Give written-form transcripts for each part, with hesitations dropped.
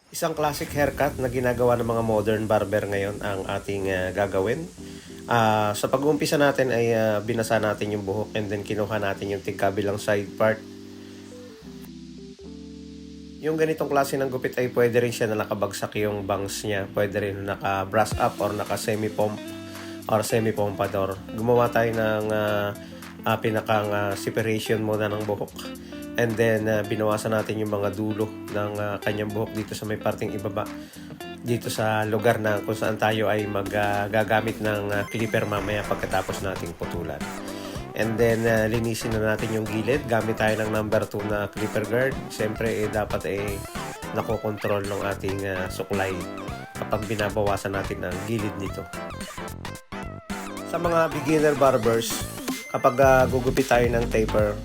Isang classic haircut na ginagawa ng mga modern barber ngayon ang ating gagawin. Sa pag-uumpisa natin ay binasa natin yung buhok and then kinuha natin yung tigkabilang side part. Yung ganitong klase ng gupit ay pwede rin siya na nakabagsak yung bangs niya. Pwede rin naka-brush up or naka-semi-pomp or semi-pompador. Gumawa tayo ng pinakang separation muna ng buhok. And then, binawasan natin yung mga dulo ng kanyang buhok dito sa may parting ibaba. Dito sa lugar na kung saan tayo ay gagamit ng clipper mamaya pagkatapos nating putulan. And then, linisin na natin yung gilid. Gamit tayo ng number 2 na clipper guard. Siyempre, dapat nakokontrol ng ating suklay kapag binabawasan natin ang gilid nito. Sa mga beginner barbers, kapag gugupit tayo ng taper,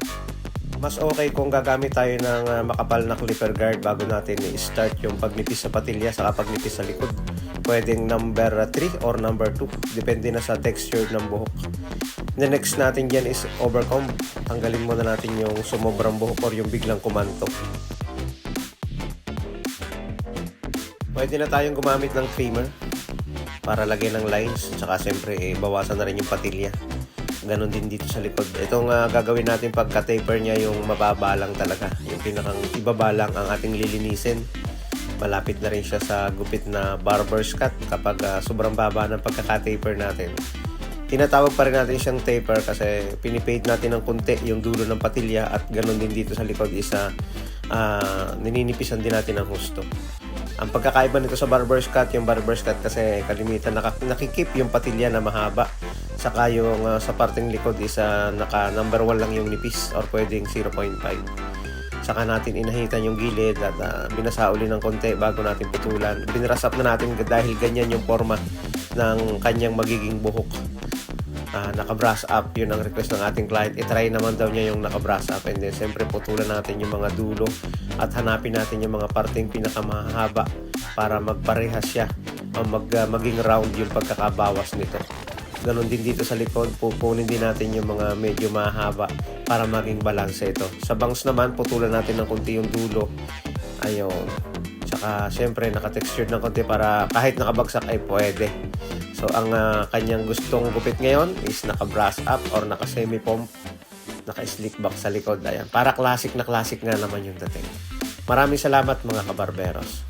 mas okay kung gagamit tayo ng makapal na clipper guard bago natin i-start yung pagnipis sa patilya sa pagnipis sa likod. Pwedeng number 3 or number 2. Depende na sa texture ng buhok. The next natin dyan is overcomb. Tanggalin muna natin yung sumobrang buhok or yung biglang kumanto. Pwede na tayong gumamit ng trimmer para lagyan ng lines. Tsaka siyempre bawasan na rin yung patilya. Ganon din dito sa likod. Itong gagawin natin pagka-taper niya yung mababa lang talaga. Yung pinakang ibaba lang ang ating lilinisin. Malapit na rin siya sa gupit na barber's cut kapag sobrang baba ng pagkaka-taper natin. Tinatawag pa rin natin siyang taper kasi pinipade natin ng kunti yung dulo ng patilya at ganon din dito sa likod isa nininipisan din natin ng husto. Ang pagkakaiba nito sa barber's cut, yung barber's cut kasi kalimitan nakikip yung patilya na mahaba. Saka yung sa parteng likod is naka number 1 lang yung nipis or pwedeng 0.5. Saka natin inahitan yung gilid at binasa uli ng konti bago natin putulan. Binrasap na natin dahil ganyan yung forma ng kanyang magiging buhok. Naka-brush up, yun ang request ng ating client. I-try naman daw niya yung naka-brush up and then siyempre putulan natin yung mga dulo at hanapin natin yung mga parteng pinakamahaba para magparehas siya o maging round yung pagkakabawas nito. Ganon din dito sa likod, pupunin din natin yung mga medyo mahaba para maging balanse ito. Sa bangs naman, putulan natin ng konti yung dulo. Ayun. Tsaka syempre naka-textured ng konti para kahit nakabagsak ay pwede. So ang kanyang gustong gupit ngayon is naka-brush up or naka-semi-pomp, naka-slick back sa likod. Ayan. Para classic na classic nga naman yung dating. Maraming salamat mga kabarberos.